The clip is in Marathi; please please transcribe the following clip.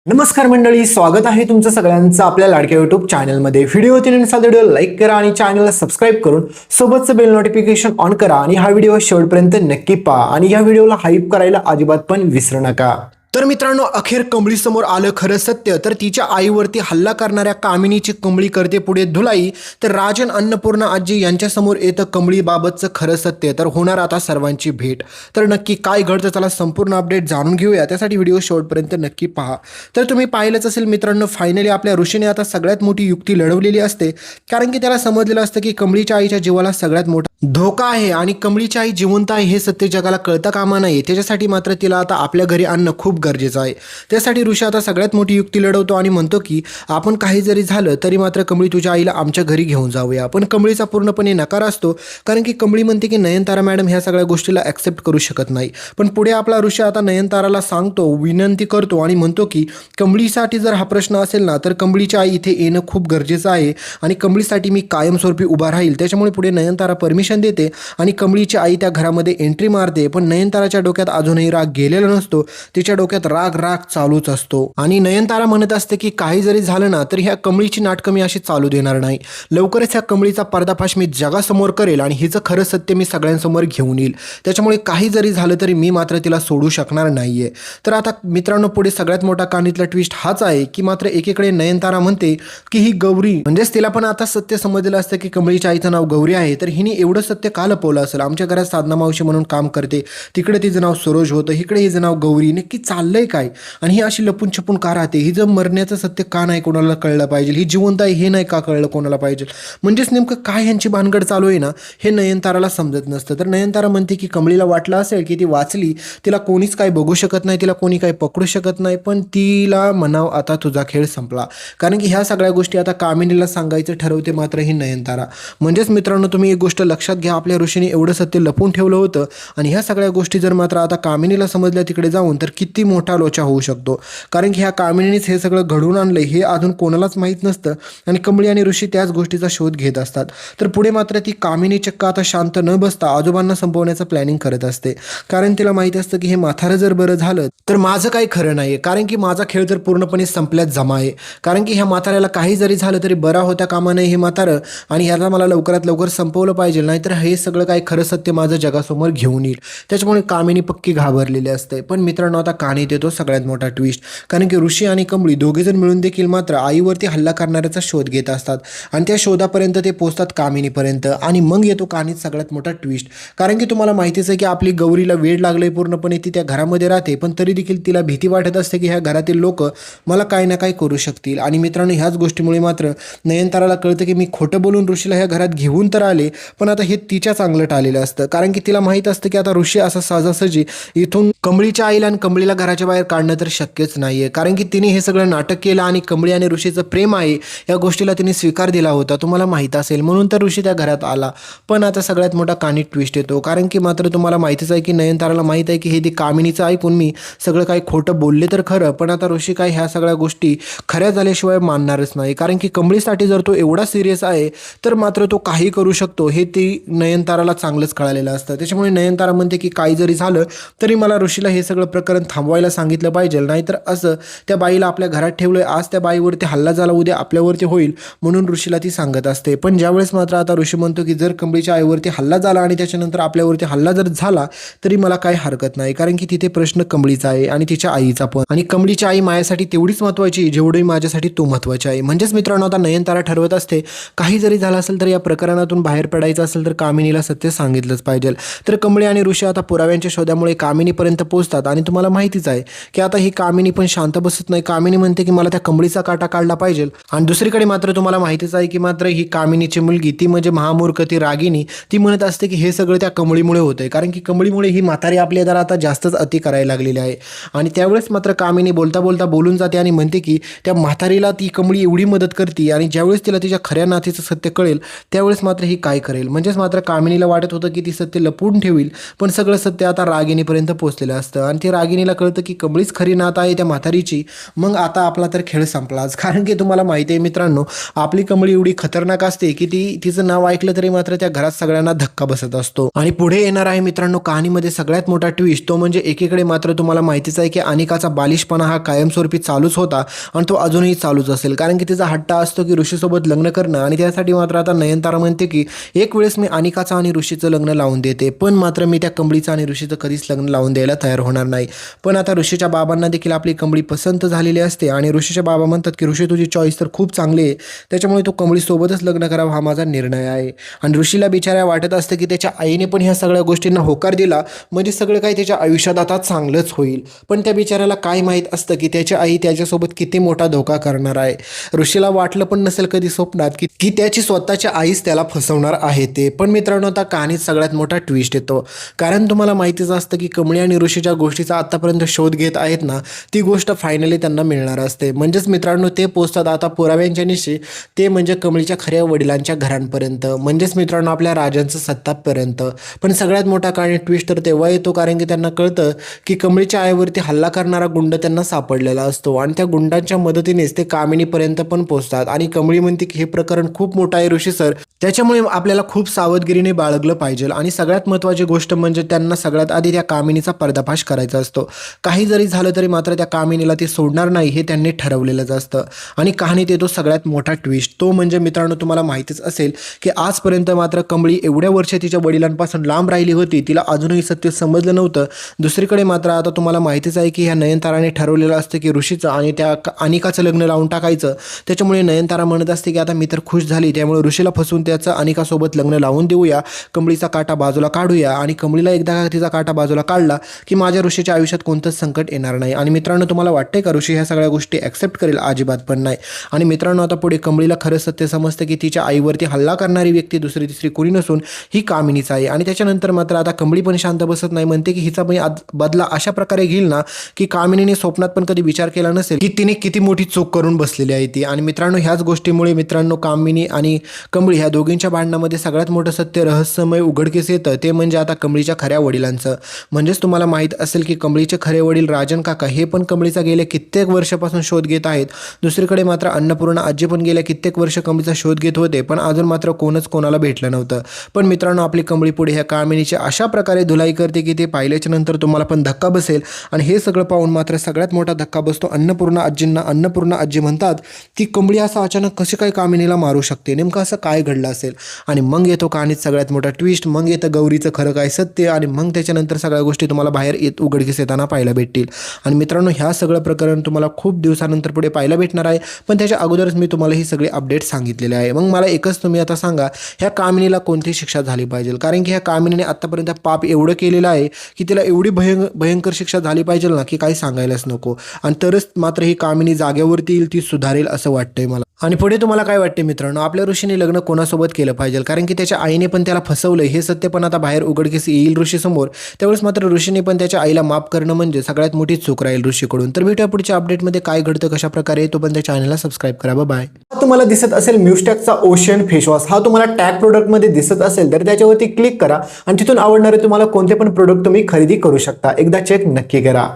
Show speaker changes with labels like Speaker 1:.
Speaker 1: नमस्कार मंडळी, स्वागत आहे तुमचं सगळ्यांचं आपल्या लाडक्या युट्यूब चॅनलमध्ये। व्हिडिओ व्हिडिओ लाईक करा आणि चॅनलला सबस्क्राईब करून सोबतचं बेल नोटिफिकेशन ऑन करा आणि हा व्हिडिओ शेवटपर्यंत नक्की पहा आणि या व्हिडिओला हाईप करायला अजिबात पण विसरू नका। तर मित्रांनो, अखेर कमळी समोर आलं खरं सत्य। तर तिच्या आईवरती हल्ला करणाऱ्या कामिनीची कमळी करते पुढे धुलाई, तर राजन अन्नपूर्णा आजी यांच्यासमोर येतं कमळी बाबतचं खरं सत्य। तर होणार आता सर्वांची भेट। तर नक्की काय घडतं चला संपूर्ण अपडेट जाणून घेऊया, त्यासाठी व्हिडिओ शेवटपर्यंत नक्की पहा। तर तुम्ही पाहिलंच असेल मित्रांनो, फायनली आपल्या ऋषीने आता सगळ्यात मोठी युक्ती लढवलेली असते, कारण की त्याला समजलेलं असतं की कमळीच्या आईच्या जीवाला सगळ्यात मोठा धोका आहे आणि कमळीची आई जिवंत आहे हे सत्य जगाला कळता कामा नये। त्याच्यासाठी मात्र तिला आता आपल्या घरी आणणं खूप गरजेचं आहे। त्यासाठी ऋषी आता सगळ्यात मोठी युक्ती लढवतो आणि म्हणतो की आपण काही जरी झालं तरी मात्र कमळी तुझ्या आईला आमच्या घरी घेऊन जाऊया। पण कमळीचा पूर्णपणे नकार असतो, कारण की कमळी म्हणते की नयनतारा मॅडम ह्या सगळ्या गोष्टीला ॲक्सेप्ट करू शकत नाही। पण पुढे आपला ऋषी आता नयनताराला सांगतो, विनंती करतो आणि म्हणतो की कमळीसाठी जर हा प्रश्न असेल ना, तर कमळीची आई इथे येणं खूप गरजेचं आहे आणि कमळीसाठी मी कायमस्वरूपी उभा राहील। त्याच्यामुळे पुढे नयनतारा परमिशन देते आणि कमळीची आई त्या घरामध्ये एंट्री मारते। पण नयनताराच्या डोक्यात अजूनही राग गेलेला नसतो, तिच्या डोक्यात राग चालूच असतो आणि नयनतारा म्हणत असते की काही जरी झालं ना, तर ह्या कमळीची नाटकं मी अशी चालू देणार नाही। लवकरच ह्या कमळीचा पर्दाफाश मी जगासमोर करेल आणि हिचं खरं सत्य मी सगळ्यांसमोर घेऊन येईल। त्याच्यामुळे काही जरी झालं तरी मी मात्र तिला सोडू शकणार नाहीये। तर आता मित्रांनो, पुढे सगळ्यात मोठा कानीतला ट्विस्ट हाच आहे की मात्र एकीकडे नयनतारा म्हणते की ही गौरी, म्हणजेच तिला पण आता सत्य समजलेलं असतं की कमळीच्या आईचं नाव गौरी आहे। तर हिने एवढं सत्य का लपवलं असेल? आमच्या घरात साधना मावशी म्हणून काम करते, तिकडे तिचं नाव सरोज होतं, इकडे हिचं नाव गौरी, नक्की चाललंय काय? आणि ही अशी लपून छपून का राहते? ही जर मरण्याचं सत्य का नाही कोणाला कळलं पाहिजे? ही जिवंत आहे हे नाही का कळलं कोणाला पाहिजे? म्हणजेच नेमकं काय ह्यांची भानगड चालू आहे ना, हे नयनताराला समजत नसतं। तर नयनतारा म्हणते की कमळीला वाटलं असेल की ती वाचली, तिला कोणीच काय बघू शकत नाही, तिला कोणी काही पकडू शकत नाही, पण तिला म्हणाव आता तुझा खेळ संपला। कारण की ह्या सगळ्या गोष्टी आता कामिनीला सांगायचं ठरवते मात्र ही नयनतारा। म्हणजेच मित्रांनो, तुम्ही एक गोष्ट लक्षात घ्या, आपल्या ऋषीने एवढं सत्य लपून ठेवलं होतं आणि ह्या सगळ्या गोष्टी जर मात्र आता कामिनीला समजल्या तिकडे जाऊन, तर किती मोठा लोचा होऊ शकतो। कारण की ह्या कामिनीनेच हे सगळं घडवून आणलं हे अजून कोणालाच माहीत नसतं आणि कमळी आणि ऋषी त्याच गोष्टीचा शोध घेत असतात। तर पुढे मात्र ती कामिनी चक्क आता शांत न बसता आजोबांना संपवण्याचं प्लॅनिंग करत असते, कारण तिला माहिती असतं की हे म्हातारं जर बरं झालं तर माझं काही खरं नाही, कारण की माझा खेळ तर पूर्णपणे संपल्यात जमा आहे। कारण की ह्या म्हाताऱ्याला काही जरी झालं तरी बरा होता कामा नये हे म्हातारं, आणि ह्याला मला लवकरात लवकर संपवलं पाहिजे, नाहीतर हे सगळं काही खरं सत्य माझं जगासमोर घेऊन येईल। त्याच्यामुळे कामिनी पक्की घाबरलेली असते। पण मित्रांनो, आता कहाणीत येतो सगळ्यात मोठा ट्विस्ट, कारण की ऋषी आणि कमळी दोघेजण मिळून देखील मात्र आईवरती हल्ला करणाऱ्याचा शोध घेत असतात आणि त्या शोधापर्यंत ते पोहोचतात कामिनीपर्यंत। आणि मग येतो कहाणीत सगळ्यात मोठा ट्विस्ट, कारण की तुम्हाला माहितीच आहे की आपली गौरीला वेड लागलंय पूर्णपणे, ती त्या घरामध्ये राहते, पण तरी देखील तिला भीती वाटत असते की ह्या घरातील लोक मला काही ना काही करू शकतील। आणि मित्रांनो, ह्याच गोष्टीमुळे मात्र नयनताराला कळतं की मी खोटं बोलून ऋषीला ह्या घरात घेऊन तर आले, पण आता हे तिच्या चांगलं टाळलेलं असतं। कारण की तिला माहीत असतं की आता ऋषी असा सहजासहजी इथून कमळीच्या आईला आणि कमळीला घराच्या बाहेर काढणं तर शक्यच नाहीये, कारण की तिने हे सगळं नाटक केलं आणि कमळी आणि ऋषीचं प्रेम आहे या गोष्टीला तिने स्वीकार दिला होता, तुम्हाला माहीत असेल, म्हणून तर ऋषी त्या घरात आला। पण आता सगळ्यात मोठा कानीत ट्विस्ट येतो, कारण की मात्र तुम्हाला माहितीच आहे की नयनताराला माहीत आहे की हे ती कामिनीचं ऐकून मी सगळं काही खोटं बोलले तर खरं, पण आता ऋषी काय ह्या सगळ्या गोष्टी खऱ्या झाल्याशिवाय मानणारच नाही। कारण की कमळीसाठी जर तो एवढा सिरियस आहे तर मात्र तो काही करू शकतो हे ती नयनताराला चांगलंच कळालेलं असतं। त्याच्यामुळे नयनतारा म्हणते की काही जरी झालं तरी मला ऋषीला हे सगळं प्रकरण थांबवायला सांगितलं पाहिजे, नाहीतर असं त्या बाईला आपल्या घरात ठेवलंय, आज त्या बाईवरती हल्ला झाला उद्या आपल्यावरती होईल, म्हणून ऋषीला ती सांगत असते। पण ज्यावेळेस मात्र आता ऋषी म्हणतो की जर कमळीच्या आईवरती हल्ला झाला आणि त्याच्यानंतर आपल्यावरती हल्ला जर झाला तरी मला काही हरकत नाही, कारण की तिथे प्रश्न कमळीचा आहे आणि तिच्या आईचा पण, आणि कमळीची आई माझ्यासाठी तेवढीच महत्त्वाची जेवढी माझ्यासाठी तो महत्त्वाची आहे। म्हणजेच मित्रांनो, आता नयनतारा ठरवत असते काही जरी झालं असेल तर या प्रकरणातून बाहेर पडायचं असेल तर कामिनीला सत्य सांगितलंच पाहिजे। तर कमळी आणि ऋषी आता पुराव्यांच्या शोधामुळे कामिनीपर्यंत पोहोचतात आणि तुम्हाला माहितीच आहे की आता ही कामिनी पण शांत बसत नाही। कामिनी म्हणते की मला त्या कमळीचा काटा काढला पाहिजे, आणि दुसरीकडे मात्र तुम्हाला माहितीच आहे की मात्र ही कामिनीची मुलगी ती म्हणजे महामूर्ख ती रागिनी, ती म्हणत असते की हे सगळं त्या कमळीमुळे होतंय, कारण की कमळीमुळे ही म्हातारी आपल्या जरा आता जास्तच अति करायला लागलेली आहे। आणि त्यावेळेस मात्र कामिनी बोलता बोलता बोलून जाते आणि म्हणते की त्या म्हातारीला ती कमळी एवढी मदत करते आणि ज्यावेळेस तिला तिच्या खऱ्या नातीचं सत्य कळेल त्यावेळेस मात्र ही काय करेल। म्हणजेच त्यावेळेस मात्र कामिनीला वाटत होतं की ती सत्य लपवून ठेवील, पण सगळं सत्य आता रागिणीपर्यंत पोहोचलेलं असतं आणि ती रागिणीला कळतं की कमळीच खरी नात आहे त्या म्हातारीची. मग आता आपला तर खेळ संपलाच, कारण की तुम्हाला माहिती आहे मित्रांनो, आपली कमळी एवढी खतरनाक असते की तिचं नाव ऐकलं तरी मात्र त्या घरात सगळ्यांना धक्का बसत असतो. आणि पुढे येणार आहे मित्रांनो कहाणीमध्ये सगळ्यात मोठा ट्विस्ट, तो म्हणजे एकीकडे मात्र तुम्हाला माहितीच आहे की अनिकाचा बालिशपणा हा कायमस्वरूपी चालूच होता आणि तो अजूनही चालूच असेल, कारण की तिचा हट्ट असतो की ऋषीसोबत लग्न करणं. आणि त्यासाठी मात्र आता नयनतारा म्हणते की एक वेळेस मी अनिकाचं आणि ऋषीचं लग्न लावून देते, पण मात्र मी त्या कमळीचं आणि ऋषीचं कधीच लग्न लावून द्यायला तयार होणार नाही. पण आता ऋषीच्या बाबांना देखील आपली कमळी पसंत झालेली असते आणि ऋषीचे बाबा म्हणतात की ऋषी तुझी चॉईस तर खूप चांगली आहे, त्याच्यामुळे तो कमळीसोबतच लग्न करावं हा माझा निर्णय आहे. आणि ऋषीला बिचाऱ्या वाटत असतं की त्याच्या आईने पण ह्या सगळ्या गोष्टींना होकार दिला म्हणजे सगळं काही त्याच्या आयुष्यात आता चांगलंच होईल. पण त्या बिचाऱ्याला काय माहीत असतं की त्याची आई त्याच्यासोबत किती मोठा धोका करणार आहे. ऋषीला वाटलं पण नसेल कधी स्वप्नात की त्याची स्वतःच्या आईच त्याला फसवणार आहे ते. पण मित्रांनो आता कहाणीत सगळ्यात मोठा ट्विस्ट येतो, कारण तुम्हाला माहितीच असतं की कमळी आणि ऋषीच्या गोष्टीचा आतापर्यंत शोध घेत आहेत ना, ती गोष्ट फायनली त्यांना मिळणार असते. म्हणजेच मित्रांनो ते पोचतात आता पुराव्यांच्या निशी, ते म्हणजे कमळीच्या खऱ्या वडिलांच्या घरांपर्यंत, म्हणजेच मित्रांनो आपल्या राजांचं सत्तापर्यंत. पण सगळ्यात मोठा कहाणी ट्विस्ट तर तेव्हा येतो कारण की त्यांना कळतं की कमळीच्या आईवरती हल्ला करणारा गुंड त्यांना सापडलेला असतो आणि त्या गुंडांच्या मदतीनेच ते कामिनीपर्यंत पण पोहोचतात. आणि कमळी म्हणते की हे प्रकरण खूप मोठं आहे ऋषी सर, त्याच्यामुळे आपल्याला खूप सावधगिरीने बाळगलं पाहिजे. आणि सगळ्यात महत्त्वाची गोष्ट म्हणजे त्यांना सगळ्यात आधी त्या कामिनीचा पर्दाफाश करायचा असतो. काही जरी झालं तरी मात्र त्या कामिनीला ते सोडणार नाही हे त्यांनी ठरवलेलंच असतं. आणि कहाणीत येतो सगळ्यात मोठा ट्विस्ट, तो म्हणजे मित्रांनो तुम्हाला माहितीच असेल की आजपर्यंत मात्र कमळी एवढ्या वर्ष तिच्या वडिलांपासून लांब राहिली होती, तिला अजूनही सत्य समजलं नव्हतं. दुसरीकडे मात्र आता तुम्हाला माहितीच आहे की ह्या नयनताराने ठरवलेलं असतं की ऋषीचं आणि त्या अनिकाचं लग्न लावून टाकायचं. त्याच्यामुळे नयनतारा म्हणत असते की आता मी तर खुश झाली, त्यामुळे ऋषीला फसवून त्याचं अनिकासोबत लग्न लावून देऊया, कमळीचा काटा बाजूला काढूया. आणि कमळीला एकदा तिचा काटा बाजूला काढला की माझ्या ऋषीच्या आयुष्यात कोणतंच संकट येणार नाही. आणि मित्रांनो तुम्हाला वाटतंय का ऋषी ह्या सगळ्या गोष्टी ॲक्सेप्ट करेल? अजिबात पण नाही. आणि मित्रांनो आता पुढे कमळीला खरं सत्य समजतं की तिच्या आईवरती हल्ला करणारी व्यक्ती दुसरी तिसरी कोणी नसून ही कामिनीच आहे. आणि त्याच्यानंतर मात्र आता कमळी पण शांत बसत नाही, म्हणते की हिचा पण बदला अशा प्रकारे घेईल ना की कामिनीने स्वप्नात पण कधी विचार केला नसेल की तिने किती मोठी चूक करून बसलेली आहे ती. आणि मित्रांनो ह्याच गोष्टीमुळे मित्रांनो कामिनी आणि कमळी ह्या दोघींच्या भांडणामध्ये सगळ्यात मोठं सत्य रहस्यमय उघडकीस येतं, ते म्हणजे आता कमळीच्या खऱ्या वडिलांचं. म्हणजेच तुम्हाला माहीत असेल की कमळीचे खरे वडील राजन काका हे पण कमळीचा गेल्या कित्येक वर्षापासून शोध घेत आहेत. दुसरीकडे मात्र अन्नपूर्णा आजी पण गेल्या कित्येक वर्ष कमळीचा शोध घेत होते, पण अजून मात्र कोणच कोणाला भेटलं नव्हतं. पण मित्रांनो आपली कमळी पुढे ह्या कामिनीची अशा प्रकारे धुलाई करते की ते पाहिल्याच्या नंतर तुम्हाला पण धक्का बसेल. आणि हे सगळं पाहून मात्र सगळ्यात मोठा धक्का बसतो अन्नपूर्णा आजींना. अन्नपूर्णा आजी म्हणतात की कमळी असं अचानक कशी काय कामिनीला मारू शकते, नेमकं असं काय घडलं असेल. आणि मग येतो कहाणीत सगळ्यात मोठा ट्विस्ट, मग येतं गौरीचं खरं काय सत्य. आणि मग त्याच्यानंतर सगळ्या गोष्टी तुम्हाला बाहेर उघडकीस येताना पाहायला भेटतील. आणि मित्रांनो ह्या सगळं प्रकरण तुम्हाला खूप दिवसानंतर पुढे पाहायला भेटणार आहे, पण त्याच्या अगोदरच मी तुम्हाला ही सगळी अपडेट सांगितलेले आहे. मग मला एकच तुम्ही आता सांगा, ह्या कामिनीला कोणती शिक्षा झाली पाहिजे? कारण की ह्या कामिनीने आतापर्यंत पाप एवढं केलेलं आहे की तिला एवढी भयंकर शिक्षा झाली पाहिजे ना की काही सांगायलाच नको. आणि तरच मात्र ही कामिनी जागेवरती येईल, ती सुधारेल असं वाटतंय मला. आणि पुढे तुम्हाला काय वाटते मित्रांनो, आपल्या ऋषीने लग्न कोणासोबत केलं पाहिजे? कारण की त्याच्या आईने पण त्याला फसवलं हे सत्य पण आता बाहेर उघडकीस येईल ऋषीसमोर. त्यावेळेस मात्र ऋषीने पण त्याच्या आईला माफ करणं म्हणजे सगळ्यात मोठी चूक राहील ऋषीकडून. तर भेटूया पुढच्या अपडेटमध्ये काय घडतं कशा प्रकारे, तो पण त्या चॅनलला सबस्क्राईब करा. बाय. तुम्हाला दिसत असेल म्यूस्टॅकचा ओशन फेसवॉश, हा तुम्हाला टॅग प्रोडक्टमध्ये दिसत असेल तर त्याच्यावरती क्लिक करा आणि तिथून आवडणारे तुम्हाला कोणते पण प्रोडक्ट तुम्ही खरेदी करू शकता. एकदा चेक नक्की करा.